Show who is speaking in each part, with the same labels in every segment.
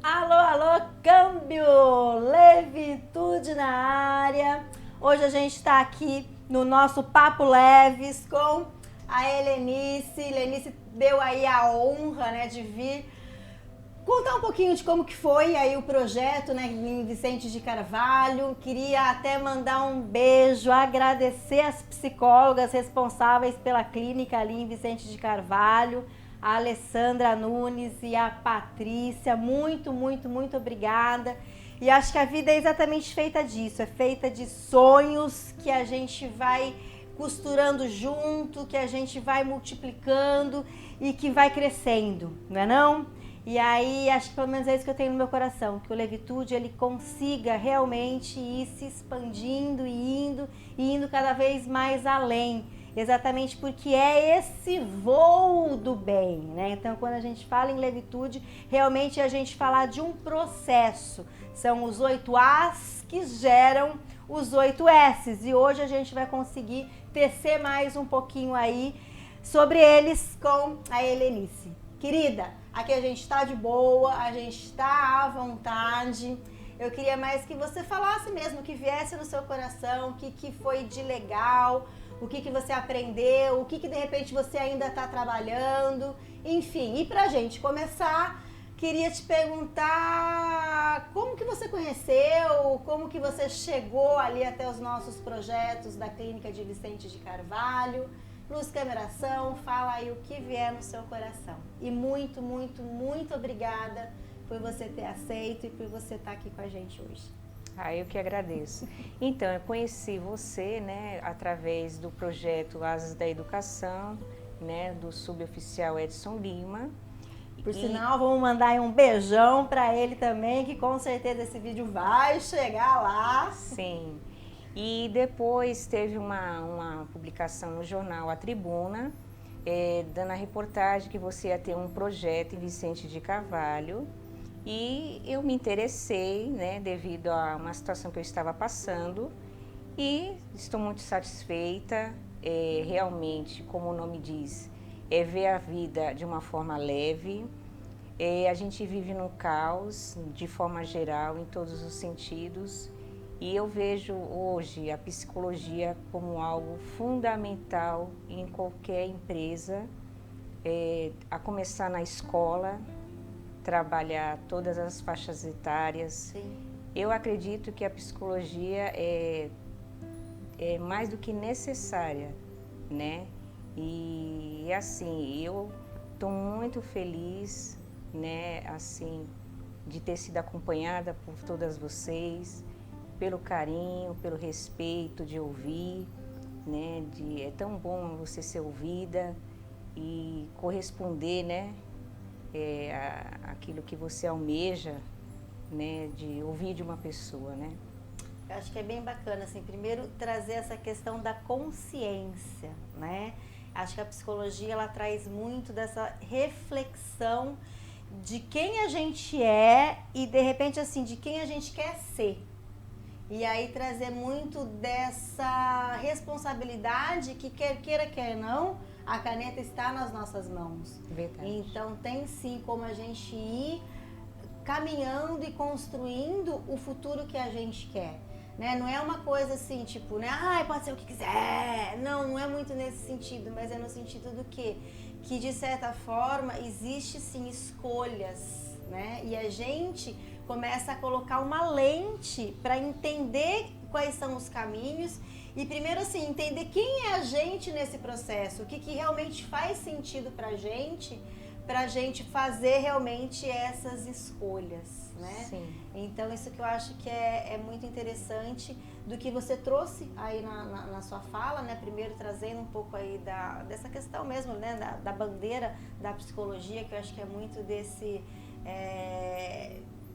Speaker 1: Alô, alô, câmbio! Levitude na área. Hoje a gente está aqui no nosso Papo Leves com a Helenice. Helenice deu aí a honra, né, de vir contar um pouquinho de como que foi aí o projeto, né, em Vicente de Carvalho. Queria até mandar um beijo, agradecer as psicólogas responsáveis pela clínica ali em Vicente de Carvalho, a Alessandra Nunes e a Patrícia. Muito, muito, muito obrigada. E acho que a vida é exatamente feita disso, é feita de sonhos que a gente vai costurando junto, que a gente vai multiplicando e que vai crescendo, não é não? E aí, acho que pelo menos é isso que eu tenho no meu coração, que o Levitude ele consiga realmente ir se expandindo e indo cada vez mais além, exatamente porque é esse voo do bem, né? Então, quando a gente fala em Levitude, realmente a gente fala de um processo, são os 8 As que geram os 8 S's, e hoje a gente vai conseguir tecer mais um pouquinho aí sobre eles com a Helenice. Querida, aqui a gente está de boa, a gente está à vontade. Eu queria mais que você falasse mesmo, que viesse no seu coração, o que foi de legal, o que você aprendeu, o que de repente você ainda está trabalhando. Enfim, e pra gente começar, queria te perguntar como que você conheceu, como que você chegou ali até os nossos projetos da Clínica de Vicente de Carvalho. Luz, câmera, ação, fala aí o que vier no seu coração. E muito, muito, muito obrigada por você ter aceito e por você estar aqui com a gente hoje.
Speaker 2: Eu que agradeço. Então, eu conheci você, né, através do projeto Asas da Educação, né, do suboficial Edson Lima.
Speaker 1: Por sinal, vamos mandar aí um beijão para ele também, que com certeza esse vídeo vai chegar lá.
Speaker 2: Sim. E depois teve uma publicação no jornal A Tribuna, dando a reportagem que você ia ter um projeto em Vicente de Carvalho. E eu me interessei, né, devido a uma situação que eu estava passando, e estou muito satisfeita. Realmente, como o nome diz, é ver a vida de uma forma leve. A gente vive num caos, de forma geral, em todos os sentidos. E eu vejo hoje a psicologia como algo fundamental em qualquer empresa, a começar na escola, trabalhar todas as faixas etárias.
Speaker 1: Sim.
Speaker 2: Eu acredito que a psicologia é mais do que necessária, né? E assim, eu estou muito feliz, né, assim, de ter sido acompanhada por todas vocês, pelo carinho, pelo respeito de ouvir, né? É tão bom você ser ouvida e corresponder, né? Aquilo que você almeja, né? De ouvir de uma pessoa, né?
Speaker 1: Eu acho que é bem bacana, assim, primeiro trazer essa questão da consciência, né? Acho que a psicologia, ela traz muito dessa reflexão de quem a gente é e, de repente, assim, de quem a gente quer ser. E aí trazer muito dessa responsabilidade que quer não, a caneta está nas nossas mãos.
Speaker 2: Verdade.
Speaker 1: Então tem sim como a gente ir caminhando e construindo o futuro que a gente quer. Né? Não é uma coisa assim, tipo, né? Pode ser o que quiser. Não, não é muito nesse sentido, mas é no sentido do quê? Que de certa forma existe sim escolhas, né? E a gente começa a colocar uma lente para entender quais são os caminhos e primeiro assim, entender quem é a gente nesse processo, o que realmente faz sentido pra gente fazer realmente essas escolhas, né?
Speaker 2: Sim.
Speaker 1: Então isso que eu acho que é muito interessante do que você trouxe aí na sua fala, né? Primeiro trazendo um pouco aí dessa questão mesmo, né? Da bandeira da psicologia, que eu acho que é muito desse...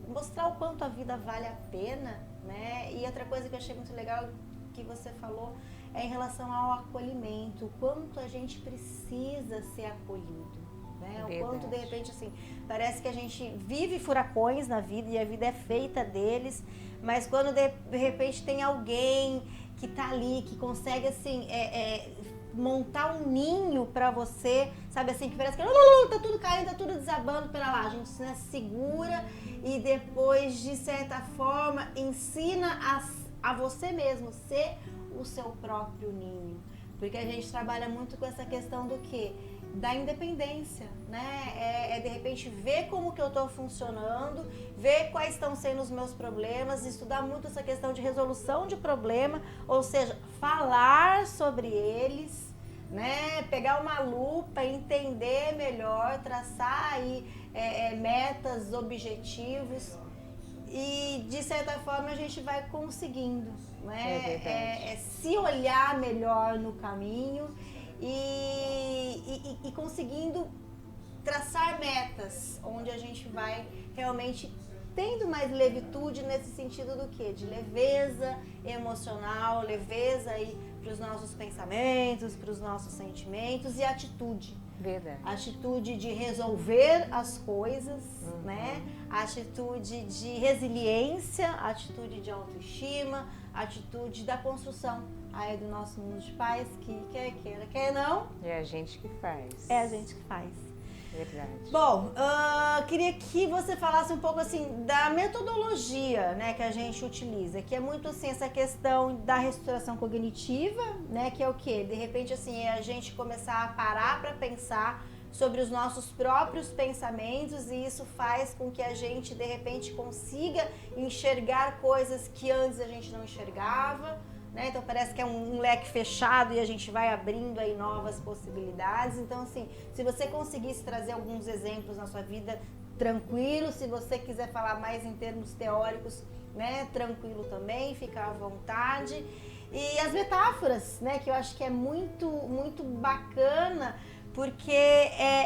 Speaker 1: mostrar o quanto a vida vale a pena, né? E outra coisa que eu achei muito legal que você falou é em relação ao acolhimento, o quanto a gente precisa ser acolhido, né? O quanto de repente assim, parece que a gente vive furacões na vida e a vida é feita deles, mas quando de repente tem alguém que tá ali, que consegue assim, montar um ninho pra você, sabe assim, que parece que tá tudo caindo, tá tudo desabando, pera lá, a gente, né, segura e depois, de certa forma, ensina a você mesmo ser o seu próprio ninho. Porque a gente trabalha muito com essa questão do quê? Da independência, né? De repente ver como que eu tô funcionando, ver quais estão sendo os meus problemas, estudar muito essa questão de resolução de problema, ou seja, falar sobre eles, né? Pegar uma lupa, entender melhor, traçar aí metas, objetivos. E de certa forma a gente vai conseguindo, né? Se olhar melhor no caminho e conseguindo traçar metas onde a gente vai realmente tendo mais levitude nesse sentido do quê? De leveza emocional, leveza aí para os nossos pensamentos, para os nossos sentimentos e atitude.
Speaker 2: Verdade.
Speaker 1: Atitude de resolver as coisas, né? Atitude de resiliência, atitude de autoestima, atitude da construção aí do nosso mundo de paz, que quer queira, quer não.
Speaker 2: É a gente que faz.
Speaker 1: É a gente que faz.
Speaker 2: Verdade.
Speaker 1: Bom, queria que você falasse um pouco assim da metodologia, né, que a gente utiliza, que é muito assim essa questão da reestruturação cognitiva, né, que é o quê? De repente assim é a gente começar a parar para pensar sobre os nossos próprios pensamentos e isso faz com que a gente de repente consiga enxergar coisas que antes a gente não enxergava. Né? Então parece que é um leque fechado e a gente vai abrindo aí novas possibilidades. Então assim, se você conseguisse trazer alguns exemplos na sua vida, tranquilo. Se você quiser falar mais em termos teóricos, né, tranquilo também, fica à vontade. E as metáforas, né, que eu acho que é muito bacana, porque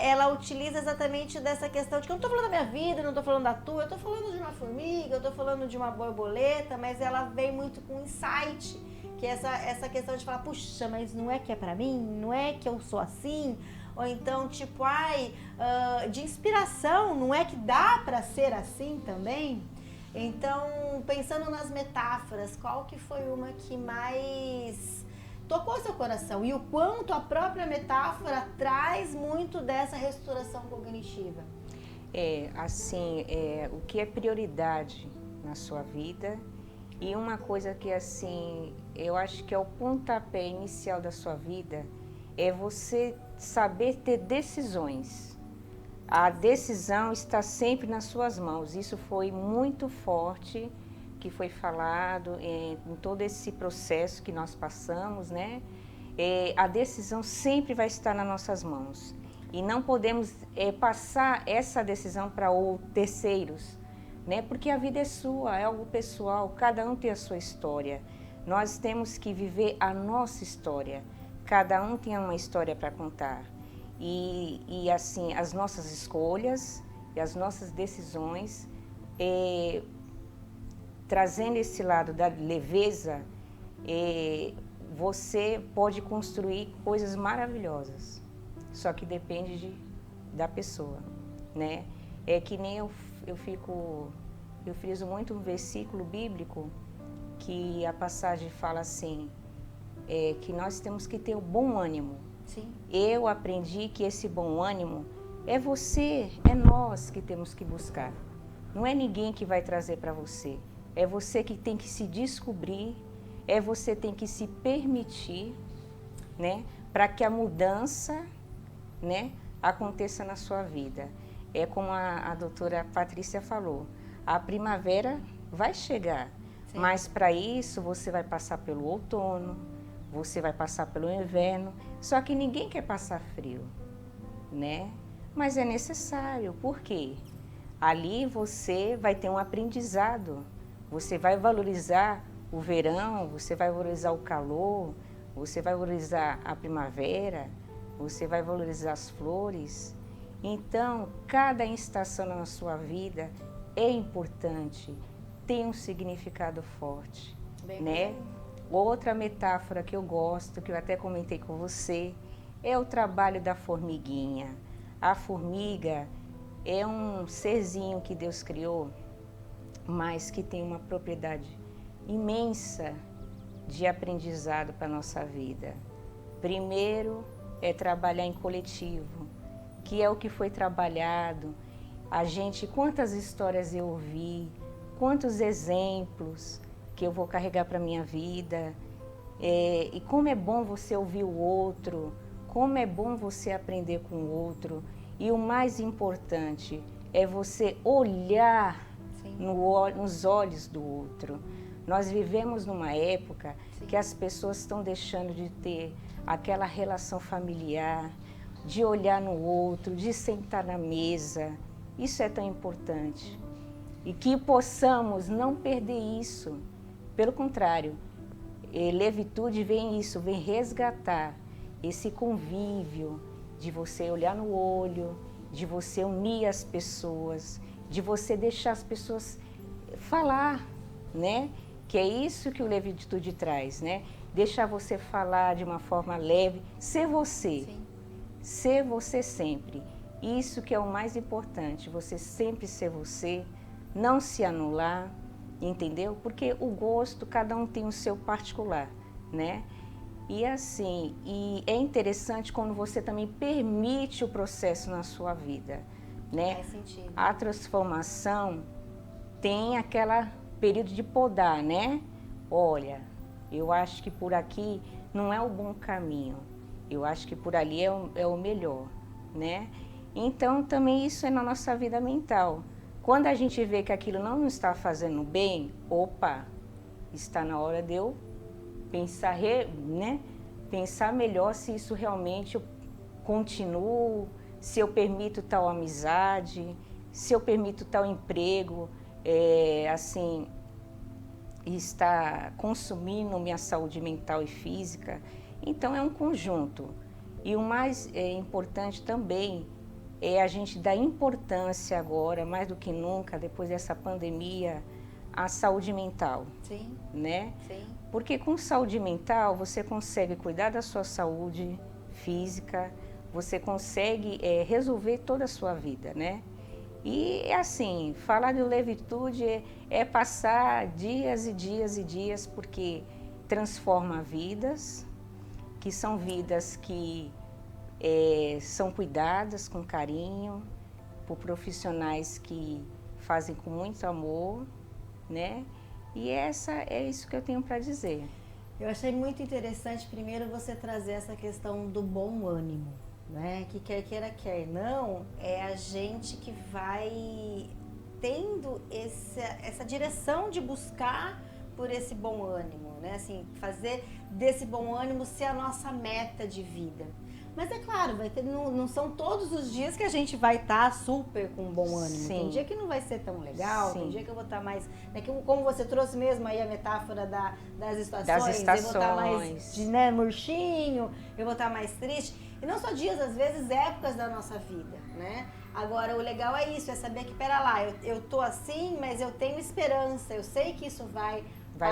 Speaker 1: ela utiliza exatamente dessa questão de que eu não estou falando da minha vida, não estou falando da tua, eu estou falando de uma formiga, eu estou falando de uma borboleta, mas ela vem muito com insight, que é essa questão de falar, puxa, mas não é que é pra mim? Não é que eu sou assim? Ou então, tipo, de inspiração, não é que dá pra ser assim também? Então, pensando nas metáforas, qual que foi uma que mais tocou seu coração? E o quanto a própria metáfora traz muito dessa restauração cognitiva?
Speaker 2: O que é prioridade na sua vida. E uma coisa que, assim, eu acho que é o pontapé inicial da sua vida, é você saber ter decisões. A decisão está sempre nas suas mãos. Isso foi muito forte, que foi falado em todo esse processo que nós passamos, né? A decisão sempre vai estar nas nossas mãos. E não podemos passar essa decisão para terceiros, né? Porque a vida é sua, é algo pessoal, cada um tem a sua história. Nós temos que viver a nossa história, cada um tem uma história para contar. E assim, as nossas escolhas e as nossas decisões, trazendo esse lado da leveza, você pode construir coisas maravilhosas, só que depende da pessoa, né? É que nem eu friso muito um versículo bíblico que a passagem fala assim, que nós temos que ter o bom ânimo.
Speaker 1: Sim.
Speaker 2: Eu aprendi que esse bom ânimo é nós que temos que buscar. Não é ninguém que vai trazer para você. É você que tem que se descobrir, você tem que se permitir, né, para que a mudança, né, aconteça na sua vida. É como a doutora Patrícia falou, a primavera vai chegar, sim, mas para isso você vai passar pelo outono, você vai passar pelo inverno, só que ninguém quer passar frio, né? Mas é necessário, por quê? Ali você vai ter um aprendizado, você vai valorizar o verão, você vai valorizar o calor, você vai valorizar a primavera, você vai valorizar as flores. Então, cada estação na sua vida é importante, tem um significado forte, né? Outra metáfora que eu gosto, que eu até comentei com você, é o trabalho da formiguinha. A formiga é um serzinho que Deus criou, mas que tem uma propriedade imensa de aprendizado para a nossa vida. Primeiro é trabalhar em coletivo, que é o que foi trabalhado. Quantas histórias eu ouvi, quantos exemplos que eu vou carregar para a minha vida. E como é bom você ouvir o outro, como é bom você aprender com o outro. E o mais importante é você olhar nos olhos do outro. Nós vivemos numa época que as pessoas estão deixando de ter aquela relação familiar, de olhar no outro, de sentar na mesa. Isso é tão importante. E que possamos não perder isso. Pelo contrário, Levitude vem resgatar esse convívio de você olhar no olho, de você unir as pessoas, de você deixar as pessoas falar, né? Que é isso que o Levitude traz, né? Deixar você falar de uma forma leve, ser você. Sim. Ser você sempre. Isso que é o mais importante, você sempre ser você, não se anular, entendeu? Porque o gosto, cada um tem o seu particular, né? E assim, é interessante quando você também permite o processo na sua vida, né?
Speaker 1: Faz sentido.
Speaker 2: A transformação tem aquele período de podar, né? Olha, eu acho que por aqui não é o bom caminho, eu acho que por ali é o melhor, né? Então também isso é na nossa vida mental. Quando a gente vê que aquilo não nos está fazendo bem, opa, está na hora de eu pensar, né? Pensar melhor se isso realmente eu continuo, se eu permito tal amizade, se eu permito tal emprego, assim, está consumindo minha saúde mental e física. Então é um conjunto. E o mais importante também é a gente dar importância agora, mais do que nunca, depois dessa pandemia, à saúde mental.
Speaker 1: Sim.
Speaker 2: Né?
Speaker 1: Sim.
Speaker 2: Porque com saúde mental você consegue cuidar da sua saúde física, você consegue resolver toda a sua vida, né? E assim, falar de Levitude é passar dias e dias e dias, porque transforma vidas, que são vidas que são cuidadas com carinho, por profissionais que fazem com muito amor, né? E é isso que eu tenho para dizer.
Speaker 1: Eu achei muito interessante, primeiro, você trazer essa questão do bom ânimo, né? Que quer queira, quer não, é a gente que vai tendo essa direção de buscar por esse bom ânimo, né? Assim, fazer desse bom ânimo ser a nossa meta de vida. Mas é claro, não são todos os dias que a gente vai estar super com bom ânimo.
Speaker 2: Sim.
Speaker 1: Tem dia que não vai ser tão legal,
Speaker 2: Sim.
Speaker 1: tem dia que eu vou estar mais... Né, como você trouxe mesmo aí a metáfora das estações. Eu vou estar mais murchinho, eu vou estar mais triste. E não só dias, às vezes épocas da nossa vida, né? Agora, o legal é isso, é saber que, pera lá, eu tô assim, mas eu tenho esperança, eu sei que isso vai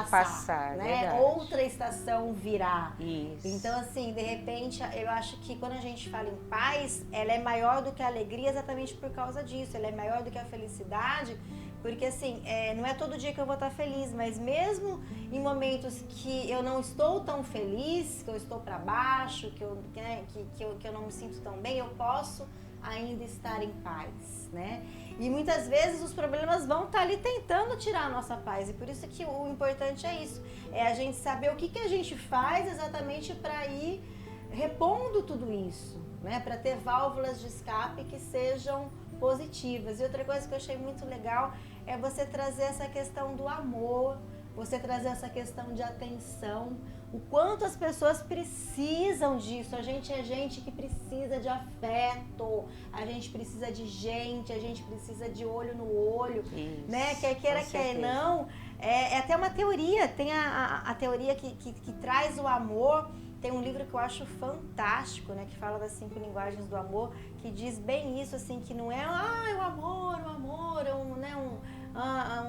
Speaker 1: passar, né?
Speaker 2: Verdade.
Speaker 1: Outra estação virá.
Speaker 2: Isso.
Speaker 1: Então, assim, de repente, eu acho que quando a gente fala em paz, ela é maior do que a alegria exatamente por causa disso. Ela é maior do que a felicidade, porque, assim, não é todo dia que eu vou estar feliz, mas mesmo em momentos que eu não estou tão feliz, que eu estou para baixo, que eu não me sinto tão bem, eu posso ainda estar em paz, né? E muitas vezes os problemas vão estar ali tentando tirar a nossa paz, e por isso que o importante é isso, é a gente saber o que a gente faz exatamente para ir repondo tudo isso, né? Para ter válvulas de escape que sejam positivas. E outra coisa que eu achei muito legal é você trazer essa questão do amor, você trazer essa questão de atenção, o quanto as pessoas precisam disso. A gente é gente que precisa de afeto, a gente precisa de gente, a gente precisa de olho no olho, isso, né? Quer queira, quer não. É até uma teoria, tem a teoria que traz o amor. Tem um livro que eu acho fantástico, né, que fala das 5 linguagens do amor, que diz bem isso, assim, que não é o amor,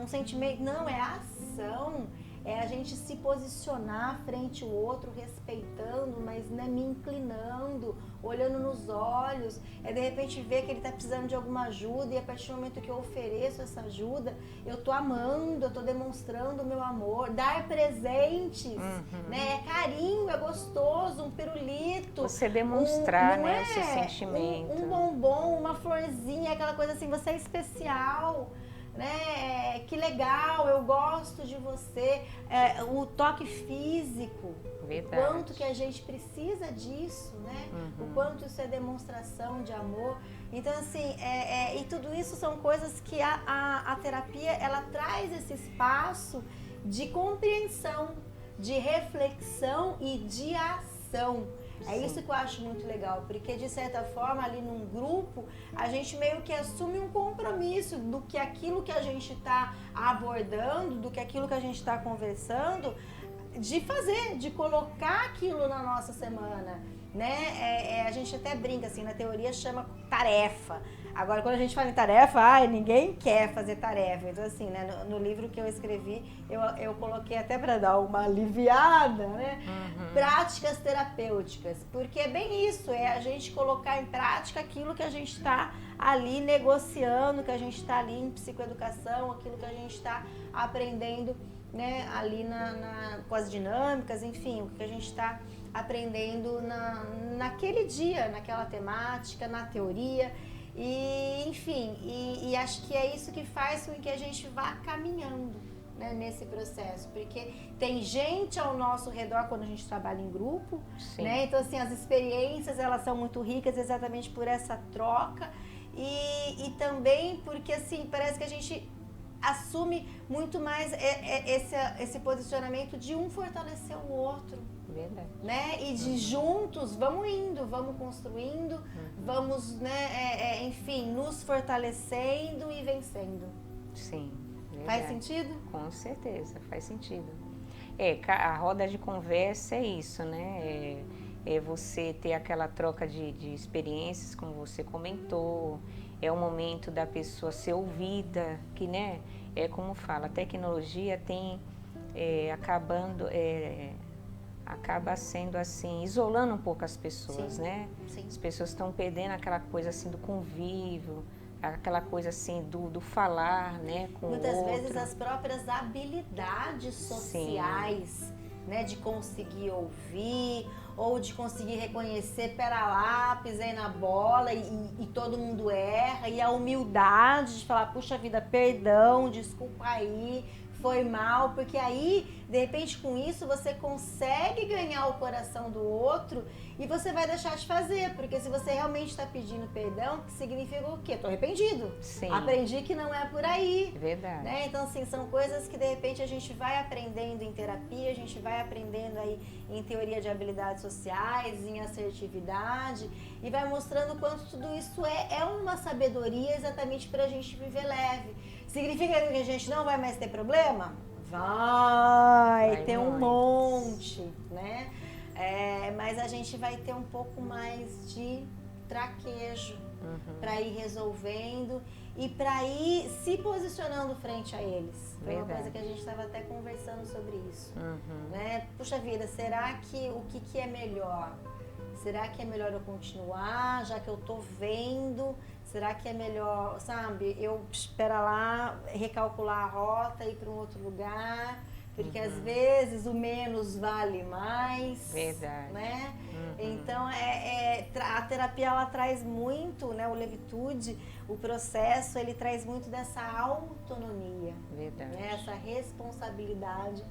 Speaker 1: um sentimento, não, é a ação, é a gente se posicionar frente ao outro, respeitando, mas né, me inclinando, olhando nos olhos, é de repente ver que ele está precisando de alguma ajuda, e a partir do momento que eu ofereço essa ajuda, eu estou amando, eu estou demonstrando o meu amor, dar presentes, né, é carinho, é gostoso, um pirulito.
Speaker 2: Você demonstrar,
Speaker 1: não
Speaker 2: né, o seu sentimento.
Speaker 1: Um bombom, uma florzinha, aquela coisa assim, você é especial, né? Que legal, eu gosto de você. O toque físico,
Speaker 2: Verdade.
Speaker 1: o quanto que a gente precisa disso, né? O quanto isso é demonstração de amor. Então, assim, e tudo isso são coisas que a terapia, ela traz esse espaço de compreensão, de reflexão e de ação. É
Speaker 2: Sim.
Speaker 1: isso que eu acho muito legal, porque de certa forma ali num grupo a gente meio que assume um compromisso do que aquilo que a gente está abordando, do que aquilo que a gente está conversando, de fazer, de colocar aquilo na nossa semana, né? A gente até brinca assim, na teoria chama tarefa. Agora, quando a gente fala em tarefa, ninguém quer fazer tarefa. Então, assim, né, no livro que eu escrevi, eu coloquei até para dar uma aliviada, né? Práticas terapêuticas. Porque é bem isso, é a gente colocar em prática aquilo que a gente está ali negociando, que a gente está ali em psicoeducação, aquilo que a gente está aprendendo, né, ali com as dinâmicas, enfim, o que a gente está aprendendo naquele dia, naquela temática, na teoria. E, enfim, e acho que é isso que faz com que a gente vá caminhando, né, nesse processo, porque tem gente ao nosso redor quando a gente trabalha em grupo, né? Então, assim, as experiências, elas são muito ricas exatamente por essa troca e também porque, assim, parece que a gente assume muito mais esse posicionamento de um fortalecer o outro.
Speaker 2: Verdade.
Speaker 1: Né? E de juntos, vamos indo, vamos construindo, vamos, né, enfim, nos fortalecendo e vencendo.
Speaker 2: Sim, verdade.
Speaker 1: Faz sentido?
Speaker 2: Com certeza, faz sentido. A roda de conversa é isso, né? É você ter aquela troca de experiências, como você comentou, é o momento da pessoa ser ouvida, que, né, como fala, a tecnologia tem acaba sendo assim, isolando um pouco as pessoas,
Speaker 1: Sim,
Speaker 2: né?
Speaker 1: sim.
Speaker 2: As pessoas estão perdendo aquela coisa assim do convívio, aquela coisa assim do falar, né, com
Speaker 1: muitas
Speaker 2: o outro.
Speaker 1: vezes as próprias habilidades sociais, né, de conseguir ouvir ou de conseguir reconhecer pera lápis aí na bola e todo mundo erra, e a humildade de falar, puxa vida, perdão, desculpa aí, foi mal, porque aí, de repente, com isso, você consegue ganhar o coração do outro e você vai deixar de fazer, porque se você realmente está pedindo perdão, significa o quê? Tô arrependido.
Speaker 2: Sim.
Speaker 1: Aprendi que não é por aí.
Speaker 2: Verdade.
Speaker 1: Né? Então, assim, são coisas que, de repente, a gente vai aprendendo em terapia, a gente vai aprendendo aí em teoria de habilidades sociais, em assertividade, e vai mostrando o quanto tudo isso é uma sabedoria exatamente para a gente viver leve. Significa que a gente não vai mais ter problema? Vai ter um monte, né? Mas a gente vai ter um pouco mais de traquejo para ir resolvendo e para ir se posicionando frente a eles. Foi uma coisa que a gente estava até conversando sobre isso. Né? Puxa vida, será que o que é melhor? Será que é melhor eu continuar, já que eu tô vendo? Será que é melhor, sabe, eu esperar lá, recalcular a rota, ir para um outro lugar? Porque às vezes o menos vale mais.
Speaker 2: Verdade.
Speaker 1: Né? Então, a terapia, ela traz muito, né, o Levitude, o processo, ele traz muito dessa autonomia.
Speaker 2: Verdade.
Speaker 1: Né, essa responsabilidade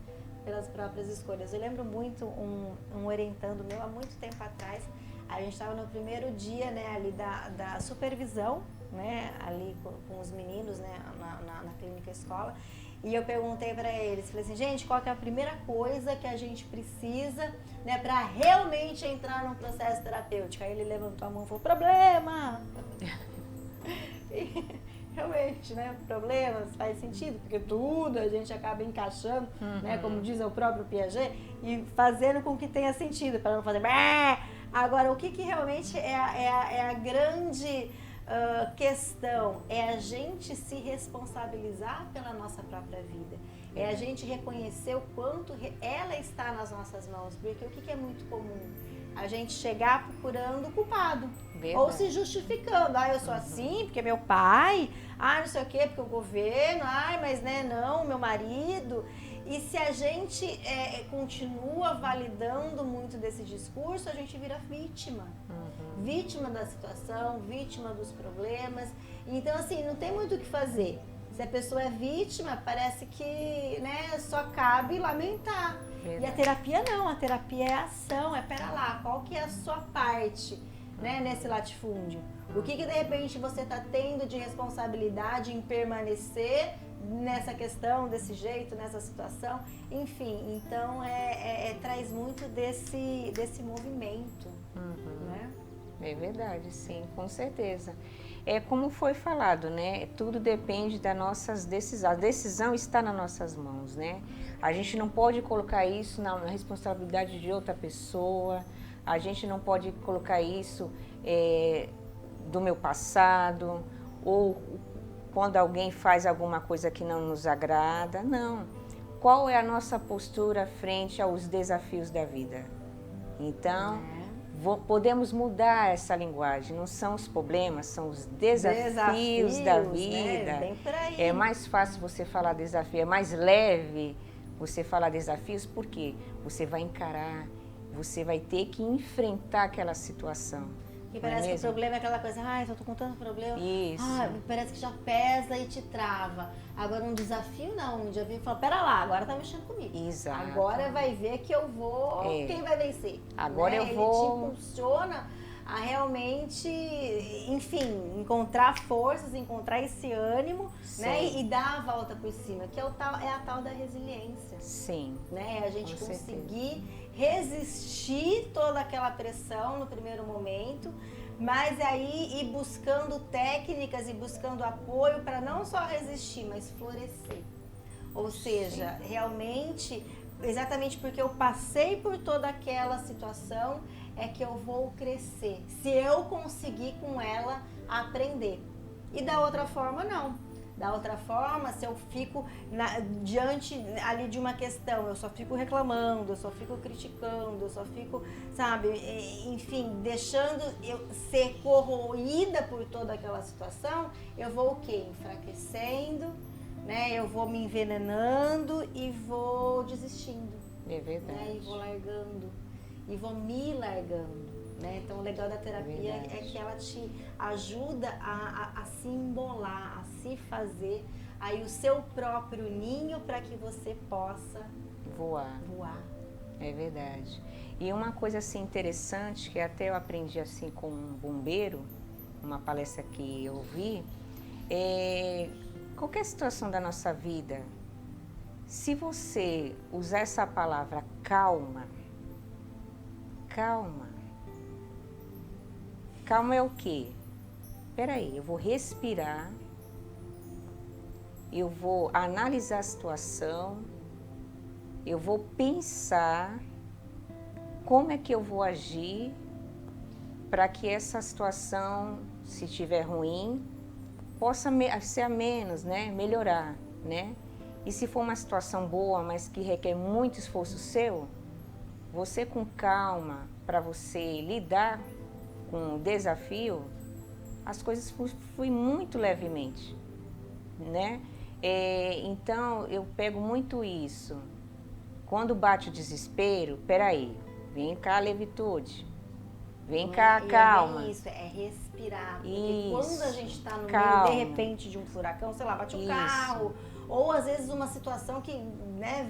Speaker 1: pelas próprias escolhas. Eu lembro muito um orientando meu há muito tempo atrás. A gente estava no primeiro dia, né, ali da supervisão, né, ali com os meninos, né, na clínica escola. E eu perguntei para eles, falei assim, gente, qual que é a primeira coisa que a gente precisa, né, para realmente entrar num processo terapêutico? Aí ele levantou a mão e falou, problema! E, realmente, né, problemas faz sentido, porque tudo a gente acaba encaixando, né, como diz o próprio Piaget, e fazendo com que tenha sentido, para não fazer... Agora, o que realmente é a grande questão? É a gente se responsabilizar pela nossa própria vida. É a gente reconhecer o quanto ela está nas nossas mãos. Porque o que é muito comum? A gente chegar procurando o culpado. Verdade. Ou se justificando. Eu sou assim porque meu pai, não sei o quê, porque o governo, mas né, não, meu marido. E se a gente continua validando muito desse discurso, a gente vira vítima. Vítima da situação, vítima dos problemas. Então, assim, não tem muito o que fazer. Se a pessoa é vítima, parece que, né, só cabe lamentar. Verdade. E a terapia não, a terapia é ação, pera lá, qual que é a sua parte, né, nesse latifúndio? O que de repente você está tendo de responsabilidade em permanecer nessa questão, desse jeito, nessa situação? Enfim, então traz muito desse movimento, né?
Speaker 2: É verdade, sim, com certeza. É como foi falado, né? Tudo depende das nossas decisões. A decisão está nas nossas mãos, né? A gente não pode colocar isso na responsabilidade de outra pessoa. A gente não pode colocar isso do meu passado ou quando alguém faz alguma coisa que não nos agrada. Não. Qual é a nossa postura frente aos desafios da vida? Então, podemos mudar essa linguagem. Não são os problemas, são os desafios da vida.
Speaker 1: Né? Bem por aí.
Speaker 2: É mais fácil você falar desafio, é mais leve você falar desafios, porque você vai encarar, você vai ter que enfrentar aquela situação.
Speaker 1: E parece que o problema é aquela coisa, eu tô com tanto problema.
Speaker 2: Isso.
Speaker 1: Parece que já pesa e te trava. Agora um desafio não, um dia vem e fala, pera lá, agora tá mexendo comigo.
Speaker 2: Exato.
Speaker 1: Agora vai ver que eu vou, quem vai vencer?
Speaker 2: Agora eu vou...
Speaker 1: Ele te impulsiona a realmente, enfim, encontrar forças, encontrar esse ânimo, né? E dar a volta por cima, que é a tal da resiliência.
Speaker 2: Sim.
Speaker 1: Né? A gente conseguir resistir toda aquela pressão no primeiro momento, mas aí ir buscando técnicas e buscando apoio para não só resistir, mas florescer. Ou seja, realmente, exatamente porque eu passei por toda aquela situação, é que eu vou crescer. Se eu conseguir com ela aprender. E da outra forma, não. Da outra forma, se eu fico diante ali de uma questão, eu só fico reclamando, eu só fico criticando, eu só fico, sabe, enfim, deixando eu ser corroída por toda aquela situação, eu vou o quê? Enfraquecendo, né? Eu vou me envenenando e vou desistindo.
Speaker 2: É verdade.
Speaker 1: Né? E vou largando, e vou me largando. Né? Então, o legal da terapia é que ela te ajuda a se embolar, a se fazer aí o seu próprio ninho para que você possa
Speaker 2: voar. É verdade. E uma coisa assim interessante, que até eu aprendi assim com um bombeiro, uma palestra que eu vi, qualquer situação da nossa vida, se você usar essa palavra calma, calma é o quê? Peraí, eu vou respirar, eu vou analisar a situação, eu vou pensar como é que eu vou agir para que essa situação, se estiver ruim, possa ser a menos, né? Melhorar, né? E se for uma situação boa, mas que requer muito esforço seu, você com calma, para você lidar com o desafio, as coisas fluem muito levemente, né? Então, eu pego muito isso. Quando bate o desespero, peraí, vem cá a levitude, vem cá a calma.
Speaker 1: É isso, é respirar. Porque
Speaker 2: isso,
Speaker 1: quando a gente está no meio, de repente, de um furacão, sei lá, bate o carro, ou às vezes uma situação que, né,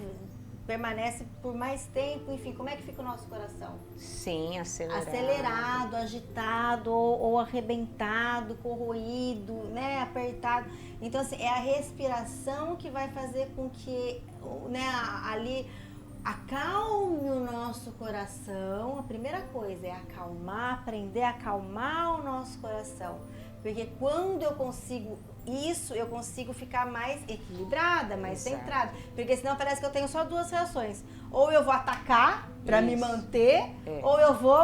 Speaker 1: permanece por mais tempo, enfim, como é que fica o nosso coração?
Speaker 2: Sim, acelerado.
Speaker 1: Acelerado, agitado, ou arrebentado, corroído, né, apertado. Então, assim, é a respiração que vai fazer com que, né, ali acalme o nosso coração. A primeira coisa é acalmar, aprender a acalmar o nosso coração. Porque quando eu consigo isso, eu consigo ficar mais equilibrada, mais centrada. Porque senão parece que eu tenho só duas reações. Ou eu vou atacar para me manter, ou eu vou...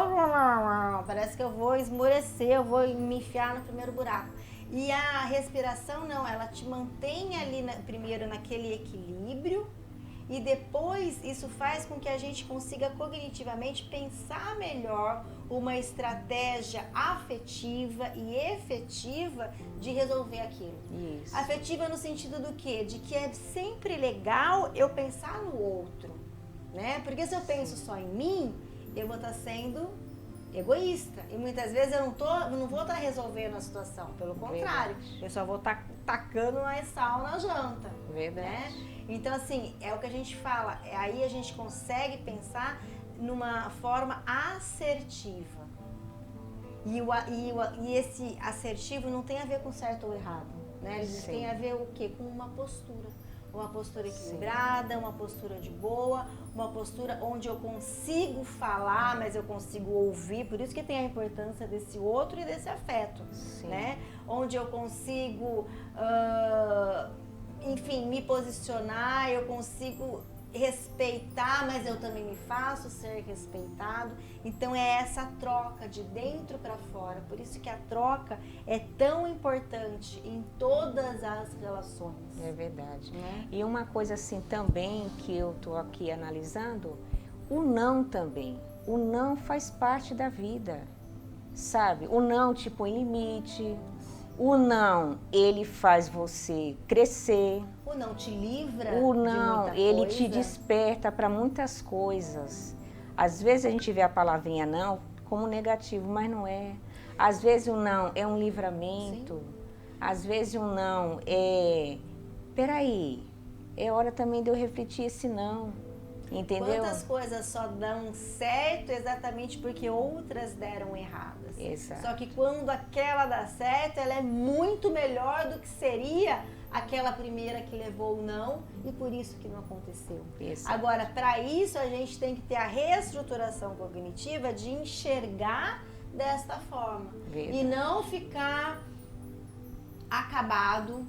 Speaker 1: Parece que eu vou esmorecer, eu vou me enfiar no primeiro buraco. E a respiração, não, ela te mantém ali primeiro naquele equilíbrio. e depois isso faz com que a gente consiga cognitivamente pensar melhor uma estratégia afetiva e efetiva de resolver aquilo.
Speaker 2: Isso.
Speaker 1: Afetiva no sentido do quê? De que é sempre legal eu pensar no outro, né? Porque se eu penso só em mim, eu vou estar sendo egoísta. E muitas vezes eu não vou estar resolvendo a situação. Pelo contrário, eu só vou estar tacando mais sal na janta.
Speaker 2: Verdade.
Speaker 1: Né? Então, assim, é o que a gente fala. Aí a gente consegue pensar numa forma assertiva. E esse assertivo não tem a ver com certo ou errado. Né? Ele tem a ver o quê? Com uma postura. Uma postura equilibrada, uma postura de boa, uma postura onde eu consigo falar, mas eu consigo ouvir. Por isso que tem a importância desse outro e desse afeto, né? Onde eu consigo, enfim, me posicionar, eu consigo respeitar, mas eu também me faço ser respeitado. Então é essa troca de dentro para fora. Por isso que a troca é tão importante em todas as relações.
Speaker 2: É verdade. E uma coisa assim também que eu tô aqui analisando, o não também. O não faz parte da vida, sabe? O não te põe limite. O não, ele faz você crescer.
Speaker 1: O não te livra
Speaker 2: O não,
Speaker 1: de muita
Speaker 2: ele
Speaker 1: coisa.
Speaker 2: te desperta para muitas coisas. Às vezes a gente vê a palavrinha não como negativo, mas não é. Às vezes o não é um livramento. Às vezes o não é... Peraí, é hora também de eu refletir esse não. Entendeu?
Speaker 1: Quantas coisas só dão certo exatamente porque outras deram erradas.
Speaker 2: Exato.
Speaker 1: Só que quando aquela dá certo, ela é muito melhor do que seria aquela primeira que levou o não e por isso que não aconteceu.
Speaker 2: Exato.
Speaker 1: Agora, para isso a gente tem que ter a reestruturação cognitiva de enxergar desta forma.
Speaker 2: Verdade.
Speaker 1: E não ficar acabado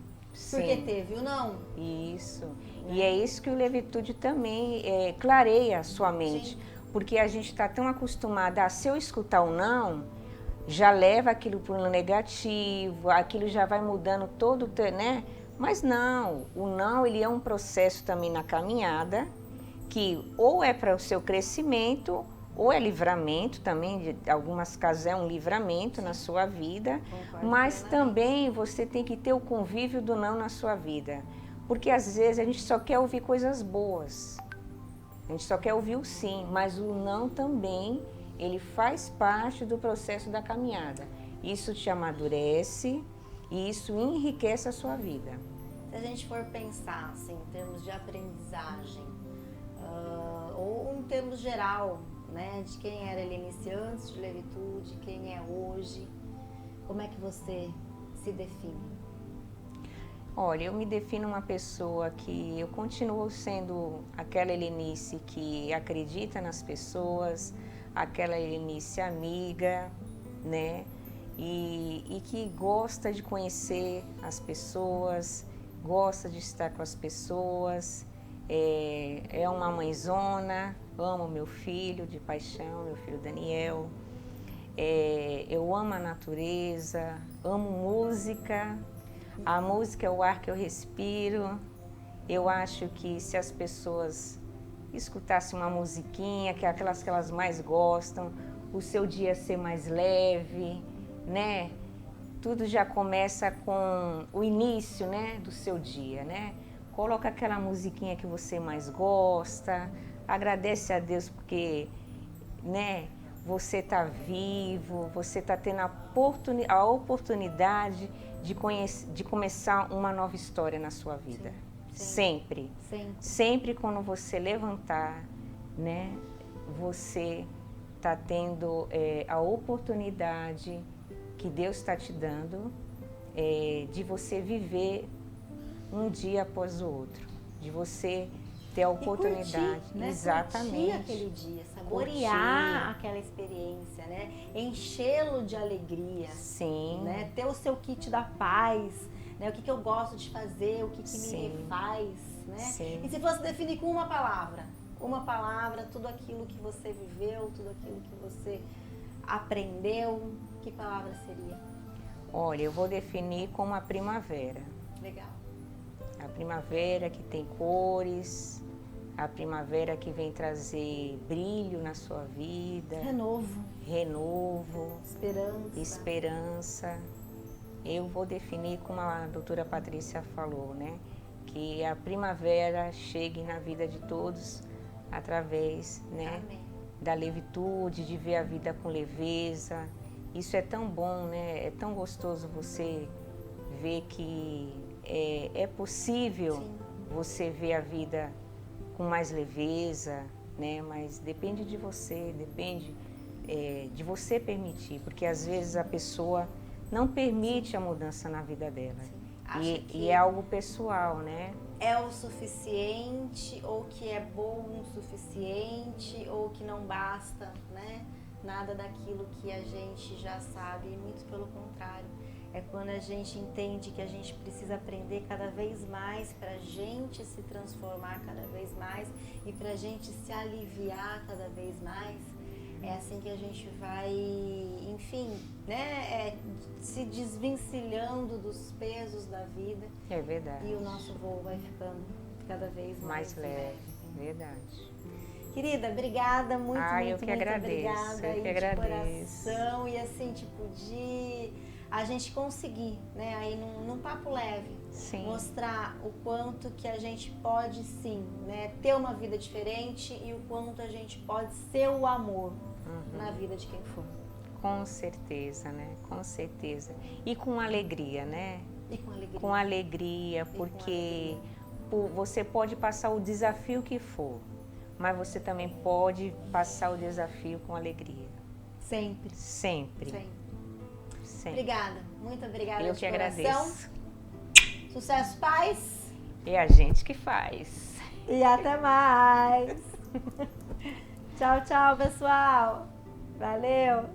Speaker 1: porque teve o não.
Speaker 2: Isso. E é isso que o Levitude também clareia a sua mente. Sim. Porque a gente está tão acostumada a, se eu escutar o não, já leva aquilo para um negativo, aquilo já vai mudando todo, né? Mas não, o não, ele é um processo também na caminhada, que ou é para o seu crescimento, ou é livramento também, de algumas casos é um livramento na sua vida, mas também você tem que ter o convívio do não na sua vida. Porque às vezes a gente só quer ouvir coisas boas, a gente só quer ouvir o sim, mas o não também, ele faz parte do processo da caminhada. Isso te amadurece e isso enriquece a sua vida.
Speaker 1: Se a gente for pensar assim, em termos de aprendizagem, ou em termos geral, né, de quem era Helenice antes de Levitude, quem é hoje, como é que você se define?
Speaker 2: Olha, eu me defino uma pessoa que eu continuo sendo aquela Helenice que acredita nas pessoas, aquela Helenice amiga, né? E que gosta de conhecer as pessoas, gosta de estar com as pessoas, é uma mãezona, amo meu filho de paixão, meu filho Daniel, eu amo a natureza, amo música. A música é o ar que eu respiro. Eu acho que se as pessoas escutassem uma musiquinha, que é aquelas que elas mais gostam, o seu dia ia ser mais leve, né? Tudo já começa com o início, né, do seu dia, né? Coloca aquela musiquinha que você mais gosta, agradece a Deus porque, né, você está vivo, você está tendo a oportunidade de começar uma nova história na sua vida. Sempre. Sempre quando você levantar, né, você está tendo a oportunidade que Deus está te dando de você viver um dia após o outro, de você ter a oportunidade,
Speaker 1: curtir, né?
Speaker 2: Exatamente,
Speaker 1: curtir aquele dia, saborear aquela experiência, né? Enchê-lo de alegria,
Speaker 2: sim,
Speaker 1: né? Ter o seu kit da paz, né? O que eu gosto de fazer, o que me refaz, né?
Speaker 2: Sim.
Speaker 1: E se fosse definir com uma palavra, tudo aquilo que você viveu, tudo aquilo que você aprendeu, que palavra seria?
Speaker 2: Olha, eu vou definir como a primavera.
Speaker 1: Legal.
Speaker 2: A primavera que tem cores, A primavera que vem trazer brilho na sua vida, renovo, esperança. Eu vou definir como a doutora Patrícia falou, né? Que a primavera chegue na vida de todos através, né, da levitude, de ver a vida com leveza. Isso é tão bom, né? É tão gostoso você ver que é possível você ver a vida com mais leveza, né? Mas depende de você, depende de você permitir, porque às vezes a pessoa não permite a mudança na vida dela. E é algo pessoal, né?
Speaker 1: É o suficiente, ou que é bom o suficiente, ou que não basta, né? Nada daquilo que a gente já sabe, e muito pelo contrário. É quando a gente entende que a gente precisa aprender cada vez mais para a gente se transformar cada vez mais e para a gente se aliviar cada vez mais. É assim que a gente vai, enfim, né, se desvencilhando dos pesos da vida.
Speaker 2: É verdade.
Speaker 1: E o nosso voo vai ficando cada vez mais
Speaker 2: leve. Verdade.
Speaker 1: Querida, obrigada, muito
Speaker 2: eu que agradeço,
Speaker 1: obrigada.
Speaker 2: Eu que agradeço.
Speaker 1: Coração, e assim, tipo, de a gente conseguir, né, aí num papo leve, mostrar o quanto que a gente pode sim, né, ter uma vida diferente e o quanto a gente pode ser o amor na vida de quem for.
Speaker 2: Com certeza, né? Com certeza. E com alegria, né?
Speaker 1: E com alegria.
Speaker 2: Com alegria, porque você pode passar o desafio que for, mas você também pode passar o desafio com alegria.
Speaker 1: Sempre.
Speaker 2: Sempre.
Speaker 1: Obrigada, muito obrigada.
Speaker 2: Eu que agradeço.
Speaker 1: Sucesso, paz.
Speaker 2: É a gente que faz.
Speaker 1: E até mais. Tchau, tchau, pessoal. Valeu.